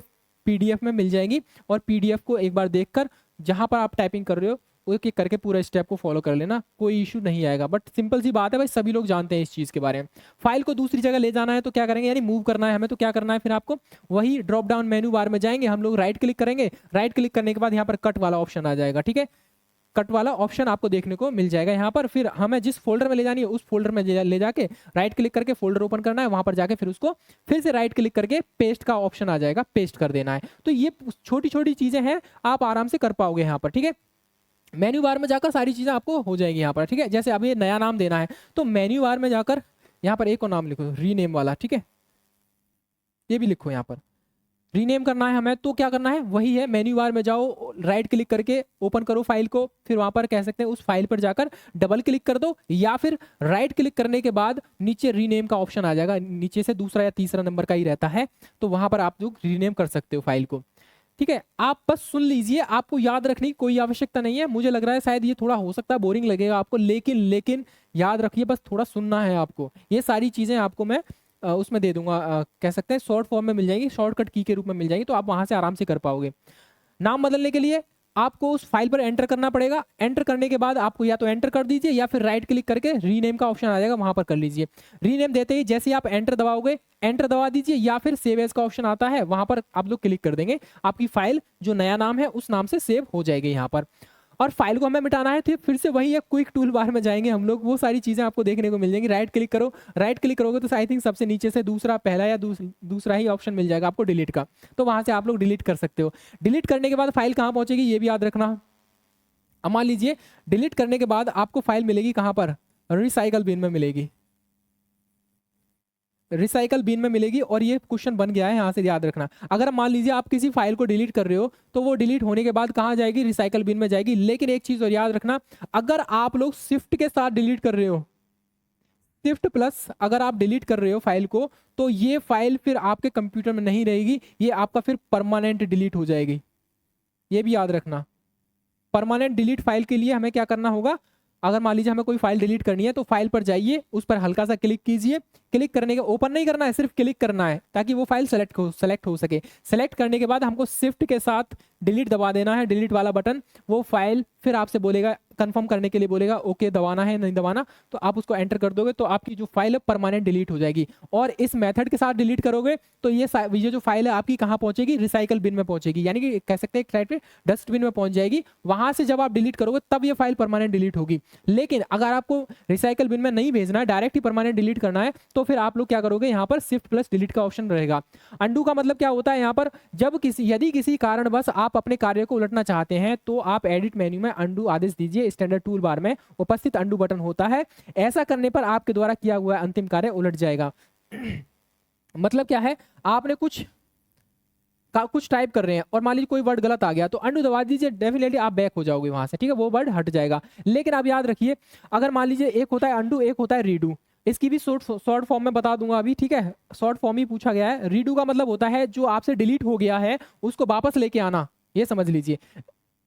पीडीएफ में मिल जाएंगी। और पीडीएफ को एक बार देखकर जहां पर आप टाइपिंग कर रहे हो वो एक एक करके पूरा स्टेप को फॉलो कर लेना, कोई इशू नहीं आएगा। बट सिंपल सी बात है भाई, सभी लोग जानते हैं इस चीज़ के बारे में। फाइल को दूसरी जगह ले जाना है तो क्या करेंगे, यानी मूव करना है हमें, तो क्या करना है फिर आपको, वही ड्रॉप डाउन मेन्यू बार में जाएंगे हम लोग, राइट क्लिक करेंगे। राइट क्लिक करने के बाद यहाँ पर कट वाला ऑप्शन आ जाएगा, ठीक है। कट वाला ऑप्शन आपको देखने को मिल जाएगा यहाँ पर। फिर हमें जिस फोल्डर में ले जानी है उस फोल्डर में ले जाके राइट क्लिक करके फोल्डर ओपन करना है, वहां पर जाके फिर उसको फिर से राइट क्लिक करके पेस्ट का ऑप्शन आ जाएगा, पेस्ट कर देना है। तो ये छोटी छोटी चीजें हैं, आप आराम से कर पाओगे यहाँ पर, ठीक है। मेन्यू बार में जाकर सारी चीजें आपको हो जाएगी यहाँ पर, ठीक है। जैसे अब ये नया नाम देना है तो मेन्यू बार में जाकर यहाँ पर एक और नाम लिखो, रीनेम वाला, ठीक है, ये भी लिखो यहाँ पर, रीनेम करना है हमें। तो क्या करना है, वही है, मेन्यू बार में जाओ, राइट क्लिक करके ओपन करो फाइल को, फिर वहां पर कह सकते हैं उस फाइल पर जाकर डबल क्लिक कर दो, या फिर राइट क्लिक करने के बाद नीचे रीनेम का ऑप्शन आ जाएगा, नीचे से दूसरा या तीसरा नंबर का ही रहता है, तो वहां पर आप लोग रीनेम कर सकते हो फाइल को, ठीक है। आप बस सुन लीजिए, आपको याद रखने की कोई आवश्यकता नहीं है। मुझे लग रहा है शायद ये थोड़ा हो सकता है बोरिंग लगेगा आपको, लेकिन याद रखिए, बस थोड़ा सुनना है आपको। ये सारी चीजें आपको मैं उसमें दे दूंगा, कह सकते हैं शॉर्ट फॉर्म में मिल जाएगी, शॉर्टकट की के रूप में मिल जाएगी, तो आप वहां से आराम से कर पाओगे। नाम बदलने के लिए आपको उस फाइल पर एंटर करना पड़ेगा। एंटर करने के बाद आपको या तो एंटर कर दीजिए या फिर राइट क्लिक करके रीनेम का ऑप्शन आ जाएगा, वहां पर कर लीजिए। रीनेम देते ही जैसे ही आप एंटर दबाओगे, एंटर दबा दीजिए, या फिर सेव एज का ऑप्शन आता है, वहां पर आप लोग क्लिक कर देंगे, आपकी फाइल जो नया नाम है उस नाम से सेव हो जाएगी यहाँ पर। और फाइल को हमें मिटाना है तो फिर से वही है, क्विक टूल बार में जाएंगे हम लोग, वो सारी चीजें आपको देखने को मिल जाएंगी। राइट क्लिक करो, राइट क्लिक करोगे तो आई थिंक सबसे नीचे से दूसरा, पहला या दूसरा ही ऑप्शन मिल जाएगा आपको डिलीट का, तो वहां से आप लोग डिलीट कर सकते हो। डिलीट करने के बाद फाइल कहाँ पहुंचेगी ये भी याद रखना। अब मान लीजिए डिलीट करने के बाद आपको फाइल मिलेगी कहाँ पर, रिसाइकल बिन में मिलेगी, रिसाइकल बिन में मिलेगी। और ये क्वेश्चन बन गया है, यहाँ से याद रखना। अगर मान लीजिए आप किसी फाइल को डिलीट कर रहे हो तो वो डिलीट होने के बाद कहाँ जाएगी, रिसाइकल बिन में जाएगी। लेकिन एक चीज और याद रखना, अगर आप लोग शिफ्ट के साथ डिलीट कर रहे हो, शिफ्ट प्लस अगर आप डिलीट कर रहे हो फाइल को, तो ये फाइल फिर आपके कंप्यूटर में नहीं रहेगी, ये आपका फिर परमानेंट डिलीट हो जाएगी, ये भी याद रखना। परमानेंट डिलीट फाइल के लिए हमें क्या करना होगा, अगर मान लीजिए हमें कोई फाइल डिलीट करनी है तो फाइल पर जाइए, उस पर हल्का सा क्लिक कीजिए, क्लिक करने के ओपन नहीं करना है, सिर्फ क्लिक करना है ताकि वो फाइल सेलेक्ट हो सके। सेलेक्ट करने के बाद हमको शिफ्ट के साथ डिलीट दबा देना है, डिलीट वाला बटन। वो फाइल फिर आपसे बोलेगा, कंफर्म करने के लिए बोलेगा ओके दबाना है नहीं दबाना, तो आप उसको एंटर कर दोगे तो आपकी जो फाइल है परमानेंट डिलीट हो जाएगी। और इस मेथड के साथ डिलीट करोगे तो ये जो फाइल है आपकी कहाँ पहुंचेगी, रिसाइकल बिन में पहुंचेगी, यानी कि कह सकते हैं डस्टबिन में पहुंच जाएगी। वहां से जब आप डिलीट करोगे तब ये फाइल परमानेंट डिलीट होगी। लेकिन अगर आपको रिसाइकल बिन में नहीं भेजना है, डायरेक्ट ही परमानेंट डिलीट करना है, तो फिर आप लोग क्या करोगे, यहाँ पर शिफ्ट प्लस डिलीट का ऑप्शन रहेगा। अंडू का मतलब क्या होता है, यहाँ पर जब यदि किसी कारणवश आप अपने कार्य को उलटना चाहते हैं तो आप एडिट मेन्यू में अंडू आदेश दीजिए, स्टैंडर्ड टूल बार में उपस्थित अंडू बटन होता है। ऐसा करने पर आपके द्वारा किया हुआ अंतिम कार्य उलट जाएगा। मतलब क्या है, आपने कुछ टाइप कर रहे हैं और मान लीजिए कोई वर्ड गलत आ गया तो अंडू दबा दीजिए, डेफिनेटली आप बैक हो जाओगे वहां से, ठीक है, वो वर्ड हट जाएगा। लेकिन आप याद रखिए, अगर मान लीजिए एक होता है अंडू, एक होता है रीडू, इसकी भी शॉर्ट फॉर्म में बता दूंगा अभी, ठीक है, शॉर्ट फॉर्म ही पूछा गया है। रीडू का मतलब होता है जो आपसे डिलीट हो गया है उसको वापस लेके आना, ये समझ लीजिए।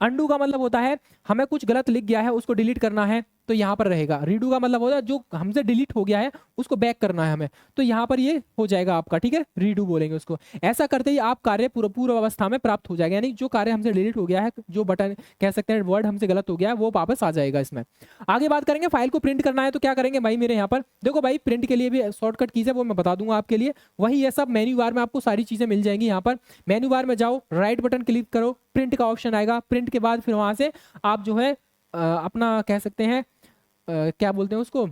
अंडू का मतलब होता है हमें कुछ गलत लिख गया है उसको डिलीट करना है तो यहाँ पर रहेगा। रीडू का मतलब होता है जो हमसे डिलीट हो गया है उसको बैक करना है हमें, तो यहाँ पर ये हो जाएगा आपका, ठीक है, रीडू बोलेंगे उसको। ऐसा करते ही आप कार्य पूर्व अवस्था में प्राप्त हो जाएगा, यानी जो कार्य हमसे डिलीट हो गया है, जो बटन कह सकते हैं वर्ड हमसे गलत हो गया है, वो वापस आ जाएगा इसमें। आगे बात करेंगे, फाइल को प्रिंट करना है तो क्या करेंगे भाई, मेरे यहाँ पर देखो भाई, प्रिंट के लिए भी शॉर्टकट कीज है, वो मैं बता दूंगा आपके लिए। वही है सब, मेन्यू बार में आपको सारी चीजें मिल जाएंगी। यहाँ पर मेन्यू बार में जाओ, राइट बटन क्लिक करो, प्रिंट का ऑप्शन आएगा। प्रिंट के बाद फिर वहां से आप जो है अपना कह सकते हैं क्या बोलते हैं उसको,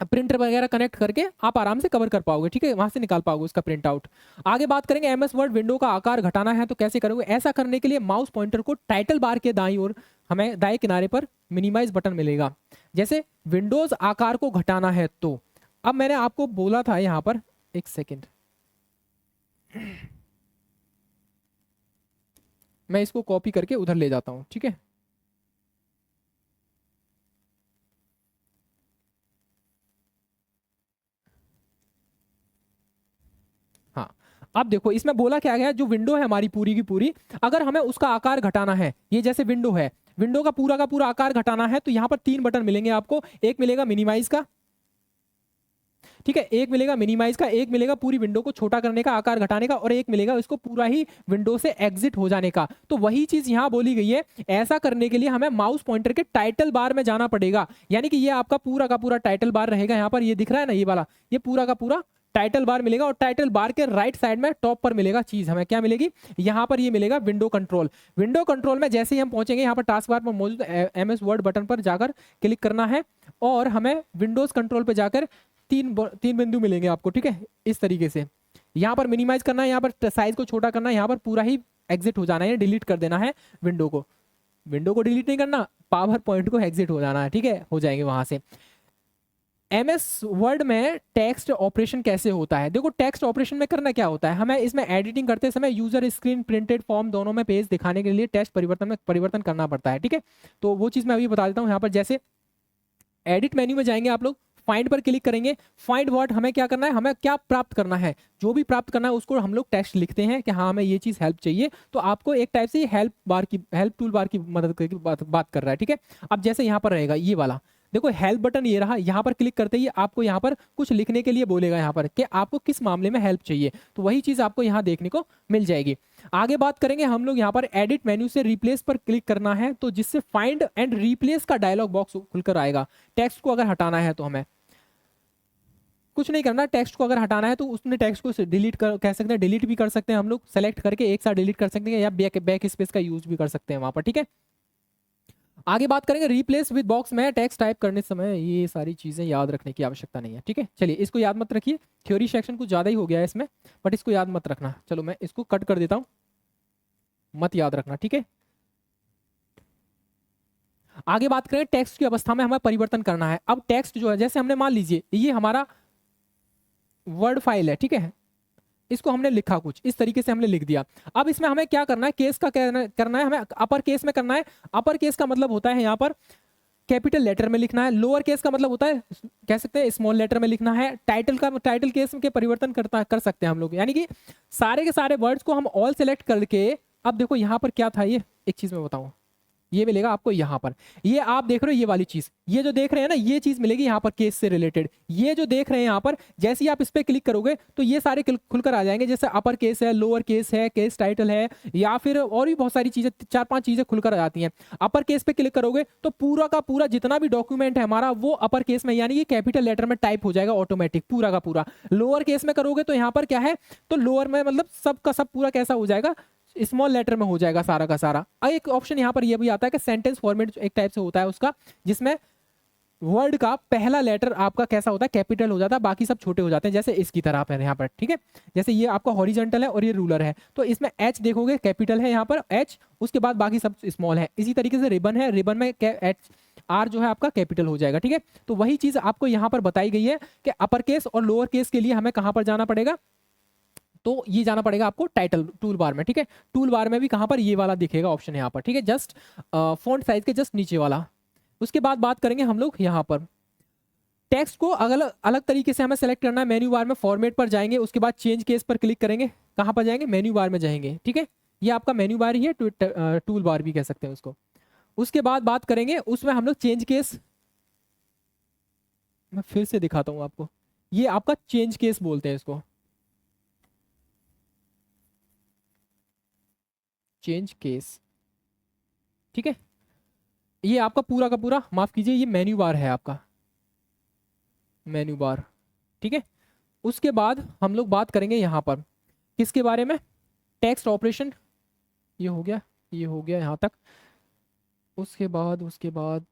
प्रिंटर वगैरह कनेक्ट करके आप आराम से कवर कर पाओगे, ठीक है, वहां से निकाल पाओगे उसका प्रिंट आउट। आगे बात करेंगे एमएस वर्ड विंडो का आकार घटाना है तो कैसे करोगे। ऐसा करने के लिए माउस पॉइंटर को टाइटल बार के दाईं ओर हमें दाएं किनारे पर मिनिमाइज बटन मिलेगा। जैसे विंडोज आकार को घटाना है तो अब मैंने आपको बोला था यहाँ पर, एक सेकेंड मैं इसको कॉपी करके उधर ले जाता हूँ, ठीक है। हाँ, अब देखो इसमें बोला क्या गया, जो विंडो है हमारी पूरी की पूरी, अगर हमें उसका आकार घटाना है, ये जैसे विंडो है, विंडो का पूरा आकार घटाना है तो यहाँ पर 3 बटन मिलेंगे आपको। एक मिलेगा मिनिमाइज का, ठीक है, एक मिलेगा मिनिमाइज का, एक मिलेगा पूरी विंडो को छोटा करने का, आकार घटाने का, और एक मिलेगा इसको पूरा ही विंडो से एग्जिट हो जाने का। तो वही चीज यहाँ बोली गई है। ऐसा करने के लिए हमें माउस पॉइंटर के टाइटल बार में जाना पड़ेगा, यानी कि ये आपका पूरा का पूरा टाइटल बार रहेगा। यहाँ पर ये दिख रहा है ना, ये वाला, ये पूरा का पूरा टाइटल बार मिलेगा और टाइटल बार के राइट साइड में टॉप पर मिलेगा चीज, हमें क्या मिलेगी यहाँ पर, ये मिलेगा विंडो कंट्रोल। विंडो कंट्रोल में जैसे ही हम पहुंचेंगे यहाँ पर टास्क बार पर मौजूद MS वर्ड बटन पर जाकर क्लिक करना है और हमें विंडोज कंट्रोल पे जाकर तीन बिंदु मिलेंगे आपको, ठीक है, इस तरीके से। यहाँ पर मिनिमाइज करना है, यहाँ पर साइज को छोटा करना है, यहाँ पर पूरा ही एग्जिट हो जाना है, डिलीट कर देना है विंडो को डिलीट नहीं करना, पावर पॉइंट को एग्जिट हो जाना है, ठीक है, हो जाएंगे वहां से। MS वर्ड में टेक्स्ट ऑपरेशन कैसे होता है, देखो टेक्स्ट ऑपरेशन में करना क्या होता है, हमें इसमें एडिटिंग करते समय यूजर स्क्रीन प्रिंटेड फॉर्म दोनों में पेज दिखाने के लिए टेक्स्ट परिवर्तन करना पड़ता है, ठीक है। तो वो चीज मैं अभी बता देता हूँ। यहाँ पर जैसे एडिट मेन्यू में जाएंगे आप लोग, फाइंड पर क्लिक करेंगे। फाइंड वर्ड हमें क्या करना है, हमें क्या प्राप्त करना है, जो भी प्राप्त करना है उसको हम लोग टेक्स्ट लिखते हैं कि हाँ हमें ये चीज हेल्प चाहिए। तो आपको एक टाइप से हेल्प टूल बार की मदद करके बात कर रहा है, ठीक है। अब जैसे यहाँ पर रहेगा ये वाला, देखो हेल्प बटन ये रहा, यहाँ पर क्लिक करते ही आपको यहाँ पर कुछ लिखने के लिए बोलेगा यहाँ पर कि आपको किस मामले में हेल्प चाहिए, तो वही चीज आपको यहाँ देखने को मिल जाएगी। आगे बात करेंगे हम लोग, यहाँ पर एडिट मेन्यू से रिप्लेस पर क्लिक करना है, तो जिससे फाइंड एंड रिप्लेस का डायलॉग बॉक्स खुलकर आएगा। टेक्स्ट को अगर हटाना है तो हमें कुछ नहीं करना, टेक्स्ट को अगर हटाना है तो उसने टेक्स्ट को डिलीट कह सकते हैं, डिलीट भी कर सकते हैं हम लोग, सेलेक्ट करके एक साथ डिलीट कर सकते हैं या बैक स्पेस का यूज भी कर सकते हैं वहां पर, ठीक है। आगे बात करेंगे रिप्लेस विद बॉक्स में टेक्स्ट टाइप करने समय ये सारी चीजें याद रखने की आवश्यकता नहीं है, ठीक है। चलिए इसको याद मत रखिए, थ्योरी सेक्शन कुछ ज्यादा ही हो गया है इसमें, बट इसको याद मत रखना। चलो मैं इसको कट कर देता हूं, मत याद रखना, ठीक है। आगे बात करें टेक्स्ट की अवस्था में हमें परिवर्तन करना है। अब टेक्स्ट जो है, जैसे हमने मान लीजिए ये हमारा वर्ड फाइल है, ठीक है, इसको हमने लिखा कुछ इस तरीके से हमने लिख दिया। अब इसमें हमें क्या करना है, केस का करना है, हमें अपर केस में करना है। अपर केस का मतलब होता है यहाँ पर कैपिटल लेटर में लिखना है, लोअर केस का मतलब होता है कह सकते हैं स्मॉल लेटर में लिखना है। टाइटल केस के परिवर्तन कर सकते हैं हम लोग, यानी कि सारे के सारे वर्ड्स को हम ऑल सेलेक्ट करके, अब देखो यहाँ पर क्या था, ये एक चीज मैं बताऊँ, ये मिलेगा आपको यहाँ पर, ये आप देख रहे हो ये वाली चीज, ये जो देख रहे हैं ना ये चीज मिलेगी यहाँ पर केस से रिलेटेड। ये जो देख रहे हैं यहाँ पर, जैसे ही आप इस पे क्लिक करोगे तो ये सारे खुलकर आ जाएंगे, जैसे अपर केस है, लोअर केस है, केस टाइटल है, या फिर और भी बहुत सारी चीजें, 4-5 चीजें खुलकर आ जाती हैं। अपर केस पे क्लिक करोगे तो पूरा का पूरा जितना भी डॉक्यूमेंट है हमारा वो अपर केस में, यानी कि कैपिटल लेटर में टाइप हो जाएगा ऑटोमेटिक पूरा का पूरा। लोअर केस में करोगे तो यहाँ पर क्या है, तो लोअर में मतलब सब का सब पूरा कैसा हो जाएगा, स्मॉल लेटर में हो जाएगा सारा का सारा। एक ऑप्शन यहाँ पर यह भी आता है कि सेंटेंस फॉर्मेट एक टाइप से होता है उसका, जिसमें वर्ड का पहला लेटर आपका कैसा होता है, कैपिटल हो जाता है, बाकी सब छोटे हो जाते हैं, जैसे इसकी तरह पर यहाँ पर, ठीक है। जैसे ये आपका हॉरिजॉन्टल है और ये रूलर है, तो इसमें H देखोगे कैपिटल है यहाँ पर H, उसके बाद बाकी सब स्मॉल है। इसी तरीके से रिबन है, रिबन में R जो है आपका कैपिटल हो जाएगा, ठीक है। तो वही चीज आपको यहाँ पर बताई गई है कि अपर केस और लोअर केस के लिए हमें कहाँ पर जाना पड़ेगा, तो ये जाना पड़ेगा आपको टाइटल टूल बार में, ठीक है। टूल बार में भी कहां पर, ये वाला दिखेगा ऑप्शन यहाँ पर, ठीक है, जस्ट फॉन्ट साइज के जस्ट नीचे वाला। उसके बाद बात करेंगे हम लोग यहाँ पर टेक्स्ट को अलग अलग तरीके से हमें सेलेक्ट करना है। मेन्यू बार में फॉर्मेट पर जाएंगे, उसके बाद चेंज केस पर क्लिक करेंगे, कहां पर जाएंगे, मेन्यू बार में जाएंगे, ठीक है। ये आपका मेन्यू बार ही है, टूल बार भी कह सकते हैं उसको। उसके बाद बात करेंगे उसमें हम लोग चेंज केस, मैं फिर से दिखाता हूं आपको, ये आपका चेंज केस बोलते हैं इसको, चेंज केस, ठीक है। ये आपका पूरा का पूरा, माफ कीजिए, ये मेन्यू बार है आपका, मेन्यू बार, ठीक है। उसके बाद हम लोग बात करेंगे यहाँ पर किसके बारे में, टेक्स्ट ऑपरेशन, ये हो गया, ये हो गया यहाँ तक। उसके बाद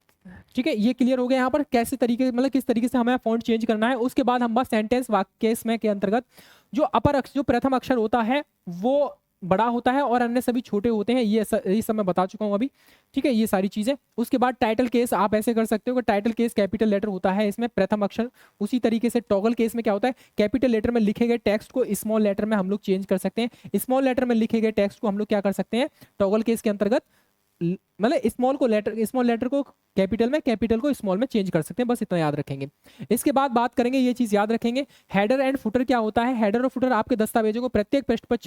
ठीक है, ये क्लियर हो गया यहाँ पर कैसे तरीके, मतलब किस तरीके से हमें फॉन्ट चेंज करना है। उसके बाद हम बस सेंटेंस वाक्य में के अंतर्गत जो प्रथम अक्षर होता है वो बड़ा होता है और अन्य सभी छोटे होते हैं, ये सब मैं बता चुका हूं अभी, ठीक है, ये सारी चीजें। उसके बाद टाइटल केस आप ऐसे कर सकते हो कि टाइटल केस कैपिटल लेटर होता है इसमें प्रथम अक्षर, उसी तरीके से टॉगल केस में क्या होता है, कैपिटल लेटर में लिखे गए टेक्स्ट को स्मॉल लेटर में हम लोग चेंज कर सकते हैं, स्मॉल लेटर में लिखे गए टेक्स्ट को हम लोग क्या कर सकते हैं टॉगल केस के अंतर्गत, मतलब स्मॉल लेटर को कैपिटल में, कैपिटल को स्मॉल में चेंज कर सकते हैं, बस इतना याद रखेंगे। इसके बाद बात करेंगे, ये चीज याद रखेंगे, हेडर एंड फुटर क्या होता है। हेडर और फुटर आपके दस्तावेजों को प्रत्येक पृष्ठ पर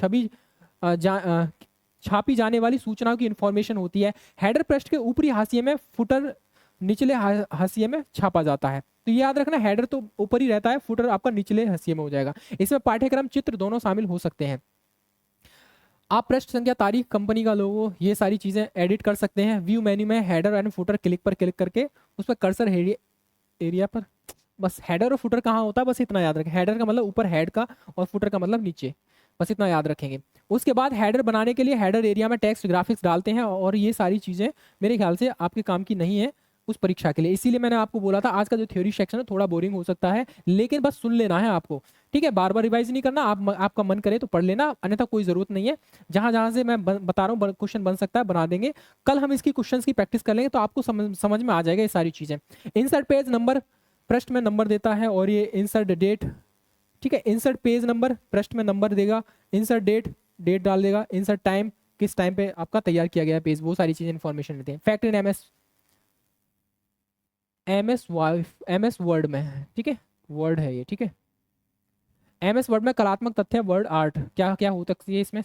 छापी जाने वाली सूचनाओं की इंफॉर्मेशन होती है। हेडर पृष्ठ के ऊपरी हाशिए में, फुटर निचले हाशिए में छापा जाता है, तो ये याद रखना, हेडर तो ऊपर ही रहता है, फुटर आपका निचले हाशिए में हो जाएगा। इसमें पाठ्यक्रम चित्र दोनों शामिल हो सकते हैं। आप पृष्ठ संख्या, तारीख, कंपनी का लोगो, ये सारी चीजें एडिट कर सकते हैं। व्यू मेन्यू में हेडर एंड फुटर क्लिक पर क्लिक करके उस पर कर्सर एरिया पर बस हेडर और फुटर कहाँ होता है, बस इतना याद रखें। हेडर का मतलब ऊपर हेड का और फुटर का मतलब नीचे, बस इतना याद रखेंगे। उसके बाद हेडर बनाने के लिए हेडर एरिया में टेक्स्ट ग्राफिक्स डालते हैं, और ये सारी चीज़ें मेरे ख्याल से आपके काम की नहीं है उस परीक्षा के लिए। इसीलिए मैंने आपको बोला था आज का जो थ्योरी सेक्शन है थोड़ा बोरिंग हो सकता है, लेकिन बस सुन लेना है आपको, ठीक है। बार बार रिवाइज नहीं करना, आपका मन करे तो पढ़ लेना, अन्यथा कोई जरूरत नहीं है। जहां जहां से मैं बता रहा हूँ क्वेश्चन बन सकता है बना देंगे। कल हम इसकी क्वेश्चंस की प्रैक्टिस कर लेंगे तो आपको समझ में आ जाएगा ये सारी चीजें। इंसर्ट पेज नंबर, पृष्ठ में नंबर देता है, और ये इंसर्ट डेट, ठीक है। इंसर्ट पेज नंबर, पृष्ठ में नंबर देगा। इंसर्ट डेट, डेट डाल देगा। इंसर्ट टाइम, किस टाइम पे आपका तैयार किया गया पेज, वो सारी चीजें इन्फॉर्मेशन देते हैं। Fact in M S word में है, ठीक है, वर्ड है ये, ठीक है। एम एस वर्ड में कलात्मक तथ्य, वर्ड आर्ट, क्या क्या हो सकती है इसमें।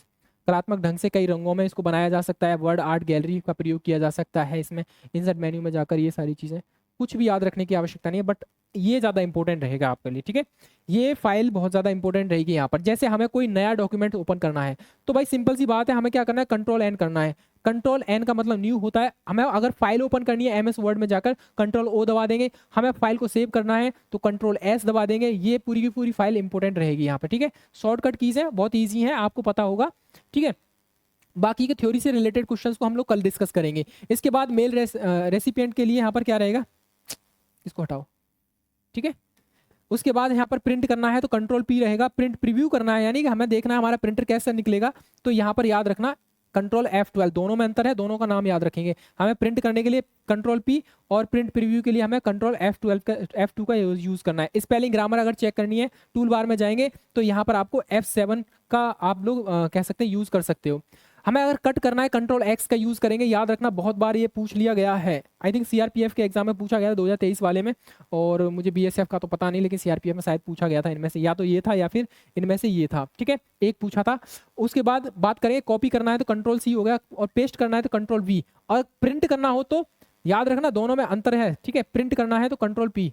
कलात्मक ढंग से कई रंगों में इसको बनाया जा सकता है, वर्ड आर्ट गैलरी का प्रयोग किया जा सकता है इसमें। इंसर्ट मेन्यू में जाकर ये सारी चीज़ें, कुछ भी याद रखने की आवश्यकता नहीं है, बट ये ज़्यादा इंपॉर्टेंट रहेगा आपके लिए, ठीक है। ये फाइल बहुत ज़्यादा इंपॉर्टेंट रहेगी यहाँ पर। जैसे हमें कोई नया डॉक्यूमेंट ओपन करना है, तो भाई सिंपल सी बात है, हमें क्या करना है, कंट्रोल एन करना है। कंट्रोल एन का मतलब न्यू होता है। हमें अगर फाइल ओपन करनी है एमएस वर्ड में जाकर कंट्रोल ओ दबा देंगे। हमें फाइल को सेव करना है तो कंट्रोल एस दबा देंगे। ये पूरी की पूरी फाइल इंपॉर्टेंट रहेगी यहाँ पे, ठीक है। शॉर्टकट कीज है, बहुत ईजी है, आपको पता होगा, ठीक है। बाकी के थ्योरी से रिलेटेड क्वेश्चंस को हम लोग कल डिस्कस करेंगे। इसके बाद मेल रेसिपिएंट के लिए यहाँ पर क्या रहेगा, इसको हटाओ, ठीक है। उसके बाद यहाँ पर प्रिंट करना है तो कंट्रोल पी रहेगा। प्रिंट प्रीव्यू करना है, यानी कि हमें देखना है हमारा प्रिंटर कैसे निकलेगा, तो यहाँ पर याद रखना कंट्रोल F12, दोनों में अंतर है, दोनों का नाम याद रखेंगे। हमें प्रिंट करने के लिए कंट्रोल पी, और प्रिंट प्रीव्यू के लिए हमें कंट्रोल F2 का यूज करना है। स्पेलिंग ग्रामर अगर चेक करनी है, टूल बार में जाएंगे तो यहाँ पर आपको F7 का आप लोग कह सकते हैं यूज कर सकते हो। हमें अगर कट करना है कंट्रोल एक्स का यूज करेंगे। याद रखना बहुत बार ये पूछ लिया गया है, आई थिंक सीआरपीएफ के एग्जाम में पूछा गया था 2023 वाले में, और मुझे बीएसएफ का तो पता नहीं, लेकिन सीआरपीएफ में शायद पूछा गया था। इनमें से या तो ये था या फिर इनमें से ये था, ठीक है, एक पूछा था। उसके बाद बात करें, कॉपी करना है तो कंट्रोल सी हो गया, और पेस्ट करना है तो कंट्रोल वी, और प्रिंट करना हो तो याद रखना दोनों में अंतर है, ठीक है। प्रिंट करना है तो control P,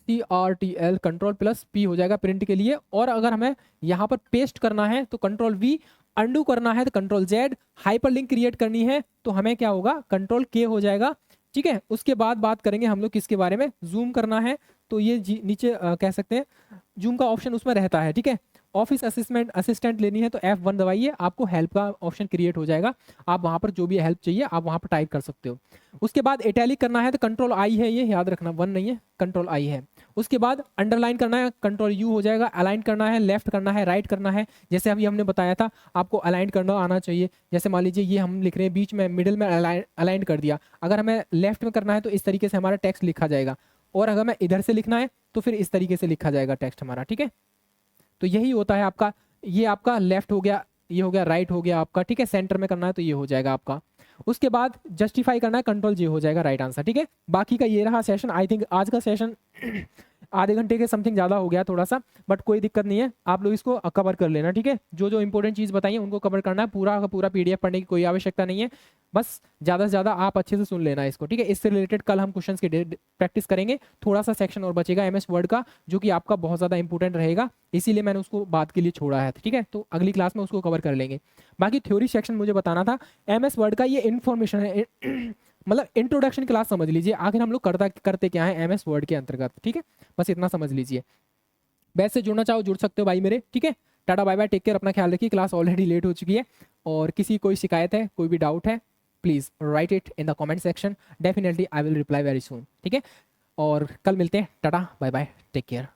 CRTL, control plus P हो जाएगा प्रिंट के लिए। और अगर हमें यहाँ पर पेस्ट करना है तो कंट्रोल वी, अंडू करना है तो कंट्रोल जेड, हाइपरलिंक क्रिएट करनी है तो हमें क्या होगा, कंट्रोल के हो जाएगा, ठीक है। उसके बाद बात करेंगे हम लोग किसके बारे में, जूम करना है तो ये नीचे कह सकते हैं जूम का ऑप्शन उसमें रहता है, ठीक है। ऑफिस असिस्टेंट लेनी है तो F1 दबाइए, आपको हेल्प का ऑप्शन क्रिएट हो जाएगा। आप वहां पर जो भी हेल्प चाहिए आप वहां पर टाइप कर सकते हो। उसके बाद इटैलिक करना है तो कंट्रोल आई है, ये याद रखना, 1 नहीं है, कंट्रोल आई है। उसके बाद अंडरलाइन करना है, कंट्रोल यू हो जाएगा। अलाइन करना है, लेफ्ट करना है, राइट करना है, जैसे अभी हमने बताया था आपको अलाइन करना आना चाहिए। जैसे मान लीजिए ये हम लिख रहे हैं, बीच में मिडिल में अलाइन कर दिया, अगर हमें लेफ्ट में करना है तो इस तरीके से हमारा टेक्स्ट लिखा जाएगा, और अगर हमें इधर से लिखना है तो फिर इस तरीके से लिखा जाएगा टेक्स्ट हमारा, ठीक है। तो यही होता है आपका, ये आपका लेफ्ट हो गया, ये हो गया राइट हो गया आपका, ठीक है। सेंटर में करना है तो ये हो जाएगा आपका। उसके बाद जस्टिफाई करना है, कंट्रोल जे हो जाएगा राइट आंसर, ठीक है। बाकी का ये रहा सेशन। आई थिंक आज का सेशन आधे घंटे के समथिंग ज़्यादा हो गया थोड़ा सा, बट कोई दिक्कत नहीं है, आप लोग इसको कवर कर लेना, ठीक है। जो जो इंपॉर्टेंट चीज़ बताइए उनको कवर करना है, पूरा का पूरा PDF पढ़ने की कोई आवश्यकता नहीं है, बस ज़्यादा से ज़्यादा आप अच्छे से सुन लेना इसको, ठीक है। इससे रिलेटेड कल हम क्वेश्चन की प्रैक्टिस करेंगे। थोड़ा सा सेक्शन और बचेगा MS वर्ड का, जो कि आपका बहुत ज़्यादा इंपॉर्टेंट रहेगा, इसीलिए मैंने उसको बाद के लिए छोड़ा है, ठीक है। तो अगली क्लास में उसको कवर कर लेंगे। बाकी थ्योरी सेक्शन मुझे बताना था, MS वर्ड का ये इन्फॉर्मेशन है, मतलब इंट्रोडक्शन क्लास समझ लीजिए, आखिर हम लोग करते क्या है MS वर्ड के अंतर्गत, ठीक है। बस इतना समझ लीजिए। बैच से जुड़ना चाहो जुड़ सकते हो भाई मेरे, ठीक है। Tata bye bye, take care, अपना ख्याल रखिए। क्लास ऑलरेडी लेट हो चुकी है, और किसी कोई शिकायत है, कोई भी डाउट है, please write it in the comment section, definitely I will reply very soon, ठीक है। और कल मिलते हैं, tata bye bye, take care.